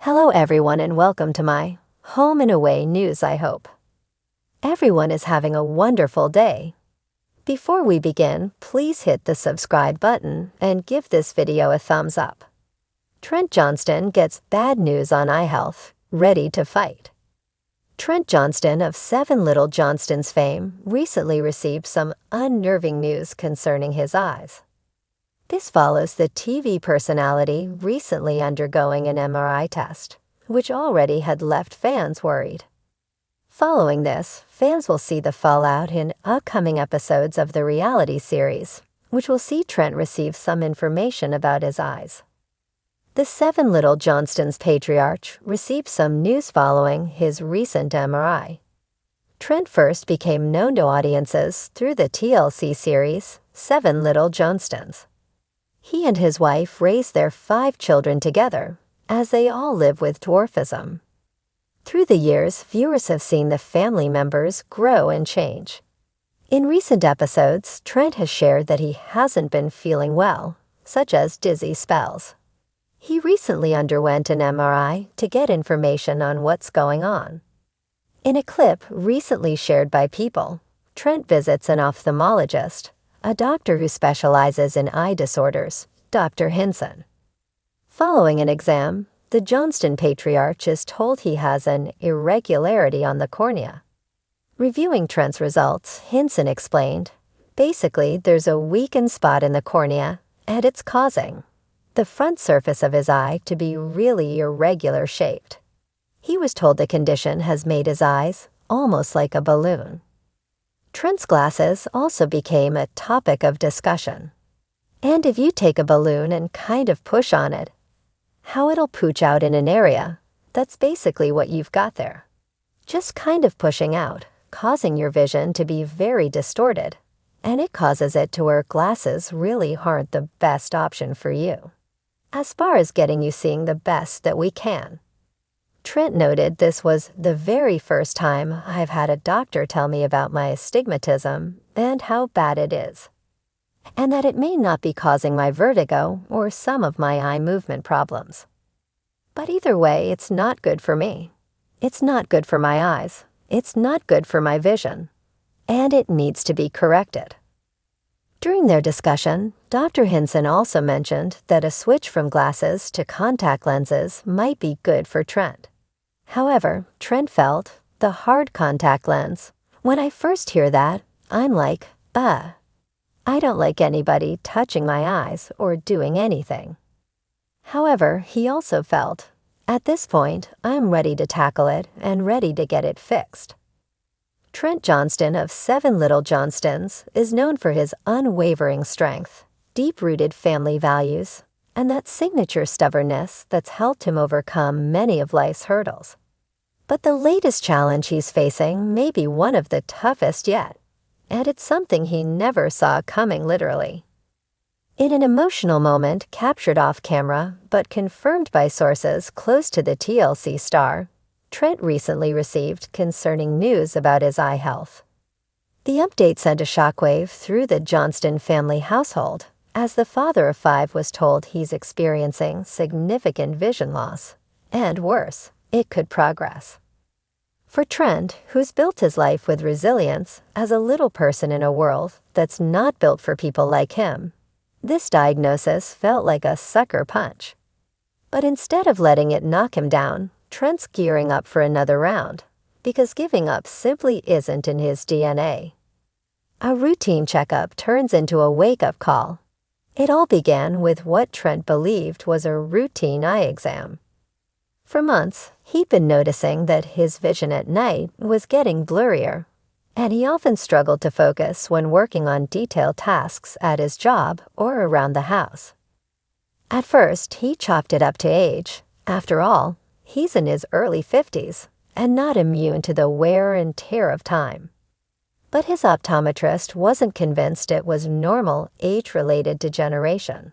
Hello everyone and welcome to my home and away news. I hope everyone is having a wonderful day. Before we begin, please hit the subscribe button and give this video a thumbs up. Trent Johnston gets bad news on eye health, ready to fight. Trent Johnston of 7 Little Johnstons fame recently received some unnerving news concerning his eyes. This follows the TV personality recently undergoing an MRI test, which already had left fans worried. Following this, fans will see the fallout in upcoming episodes of the reality series, which will see Trent receive some information about his eyes. The 7 Little Johnstons patriarch received some news following his recent MRI. Trent first became known to audiences through the TLC series 7 Little Johnstons. He and his wife raised their 5 children together, as they all live with dwarfism. Through the years, viewers have seen the family members grow and change. In recent episodes, Trent has shared that he hasn't been feeling well, such as dizzy spells. He recently underwent an MRI to get information on what's going on. In a clip recently shared by People, Trent visits an ophthalmologist, a doctor who specializes in eye disorders, Dr. Hinson. Following an exam, the Johnston patriarch is told he has an irregularity on the cornea. Reviewing Trent's results, Hinson explained, basically there's a weakened spot in the cornea, and it's causing the front surface of his eye to be really irregular shaped. He was told the condition has made his eyes almost like a balloon. Trent's glasses also became a topic of discussion. And if you take a balloon and kind of push on it, how it'll pooch out in an area, that's basically what you've got there. Just kind of pushing out, causing your vision to be very distorted, and it causes it to where glasses really aren't the best option for you, as far as getting you seeing the best that we can. Trent noted this was the very first time I've had a doctor tell me about my astigmatism and how bad it is, and that it may not be causing my vertigo or some of my eye movement problems. But either way, it's not good for me. It's not good for my eyes. It's not good for my vision, and it needs to be corrected. During their discussion, Dr. Hinson also mentioned that a switch from glasses to contact lenses might be good for Trent. However, Trent felt the hard contact lens. When I first hear that, I'm like, I don't like anybody touching my eyes or doing anything. However, he also felt, at this point, I'm ready to tackle it and ready to get it fixed. Trent Johnston of 7 Little Johnstons is known for his unwavering strength, deep-rooted family values, and that signature stubbornness that's helped him overcome many of life's hurdles. But the latest challenge he's facing may be one of the toughest yet, and it's something he never saw coming literally. In an emotional moment captured off camera but confirmed by sources close to the TLC star, Trent recently received concerning news about his eye health. The update sent a shockwave through the Johnston family household, as the father of 5 was told he's experiencing significant vision loss, and worse, it could progress. For Trent, who's built his life with resilience as a little person in a world that's not built for people like him, this diagnosis felt like a sucker punch. But instead of letting it knock him down, Trent's gearing up for another round, because giving up simply isn't in his DNA. A routine checkup turns into a wake-up call. It all began with what Trent believed was a routine eye exam. For months, he'd been noticing that his vision at night was getting blurrier, and he often struggled to focus when working on detailed tasks at his job or around the house. At first, he chalked it up to age. After all, he's in his early 50s and not immune to the wear and tear of time. But his optometrist wasn't convinced it was normal age-related degeneration.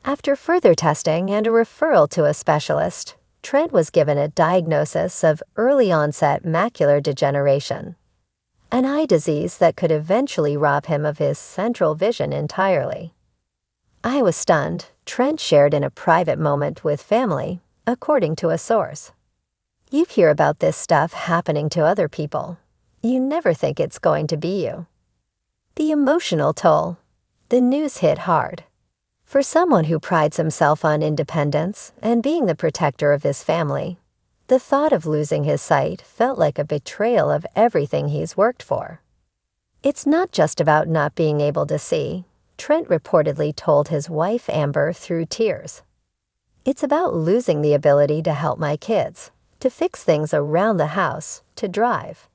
After further testing and a referral to a specialist, Trent was given a diagnosis of early-onset macular degeneration, an eye disease that could eventually rob him of his central vision entirely. I was stunned, Trent shared in a private moment with family, according to a source. You hear about this stuff happening to other people. You never think it's going to be you. The emotional toll. The news hit hard. For someone who prides himself on independence and being the protector of his family, the thought of losing his sight felt like a betrayal of everything he's worked for. It's not just about not being able to see, Trent reportedly told his wife Amber through tears. It's about losing the ability to help my kids, to fix things around the house, to drive.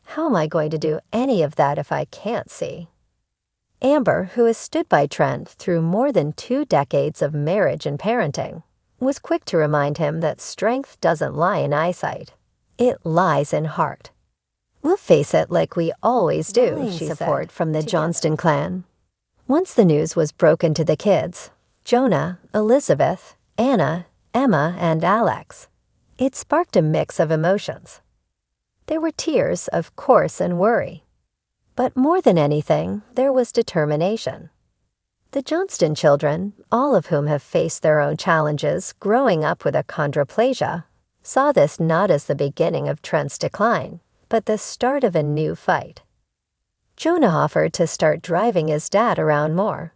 How am I going to do any of that if I can't see? Amber, who has stood by Trent through more than 2 decades of marriage and parenting, was quick to remind him that strength doesn't lie in eyesight. It lies in heart. We'll face it like we always do, she support said, from the Johnston clan. Once the news was broken to the kids, Jonah, Elizabeth, Anna, Emma, and Alex, it sparked a mix of emotions. There were tears, of course, and worry. But more than anything, there was determination. The Johnston children, all of whom have faced their own challenges growing up with achondroplasia, saw this not as the beginning of Trent's decline, but the start of a new fight. Jonah offered to start driving his dad around more.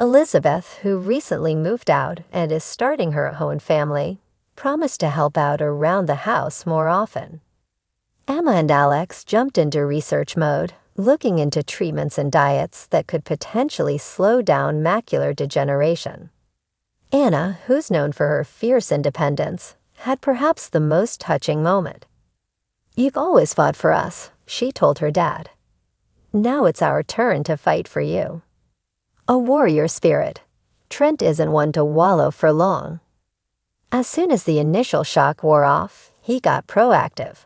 Elizabeth, who recently moved out and is starting her own family, promised to help out around the house more often. Emma and Alex jumped into research mode, looking into treatments and diets that could potentially slow down macular degeneration. Anna, who's known for her fierce independence, had perhaps the most touching moment. "You've always fought for us," she told her dad. "Now it's our turn to fight for you." A warrior spirit. Trent isn't one to wallow for long. As soon as the initial shock wore off, he got proactive.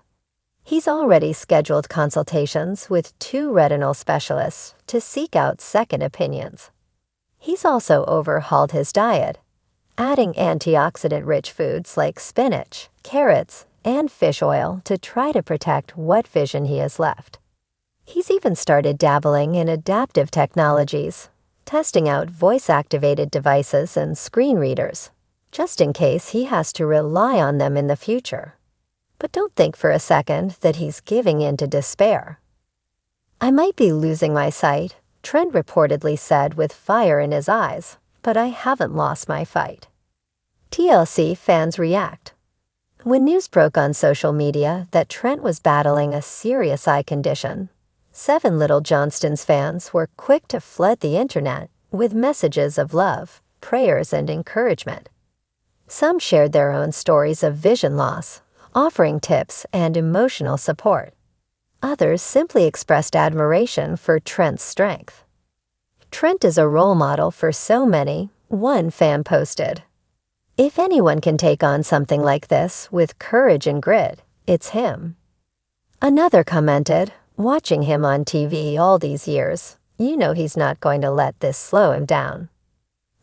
He's already scheduled consultations with 2 retinal specialists to seek out second opinions. He's also overhauled his diet, adding antioxidant-rich foods like spinach, carrots, and fish oil to try to protect what vision he has left. He's even started dabbling in adaptive technologies, testing out voice-activated devices and screen readers, just in case he has to rely on them in the future. But don't think for a second that he's giving in to despair. "I might be losing my sight," Trent reportedly said with fire in his eyes, "but I haven't lost my fight." TLC fans react. When news broke on social media that Trent was battling a serious eye condition, 7 Little Johnston's fans were quick to flood the internet with messages of love, prayers, and encouragement. Some shared their own stories of vision loss, offering tips and emotional support. Others simply expressed admiration for Trent's strength. "Trent is a role model for so many," one fan posted. "If anyone can take on something like this with courage and grit, it's him." Another commented, "Watching him on TV all these years, you know he's not going to let this slow him down.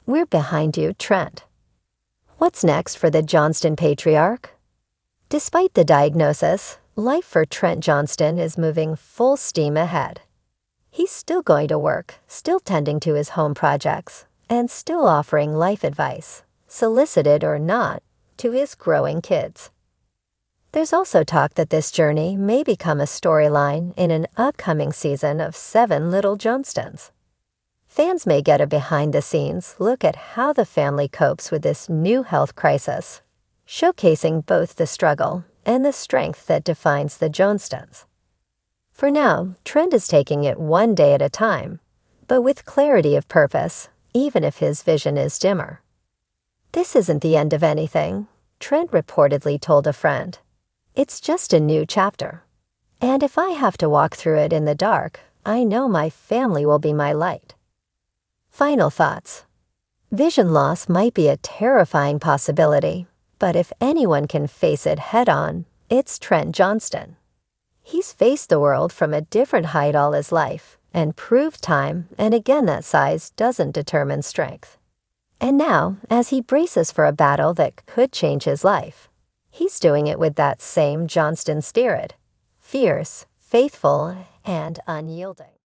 We're behind you, Trent." What's next for the Johnston patriarch? Despite the diagnosis, life for Trent Johnston is moving full steam ahead. He's still going to work, still tending to his home projects, and still offering life advice, solicited or not, to his growing kids. There's also talk that this journey may become a storyline in an upcoming season of 7 Little Johnstons. Fans may get a behind-the-scenes look at how the family copes with this new health crisis, showcasing both the struggle and the strength that defines the Johnstons. For now, Trent is taking it one day at a time, but with clarity of purpose, even if his vision is dimmer. "This isn't the end of anything," Trent reportedly told a friend. "It's just a new chapter. And if I have to walk through it in the dark, I know my family will be my light." Final thoughts. Vision loss might be a terrifying possibility, but if anyone can face it head-on, it's Trent Johnston. He's faced the world from a different height all his life and proved time and again that size doesn't determine strength. And now, as he braces for a battle that could change his life, he's doing it with that same Johnston spirit, fierce, faithful, and unyielding.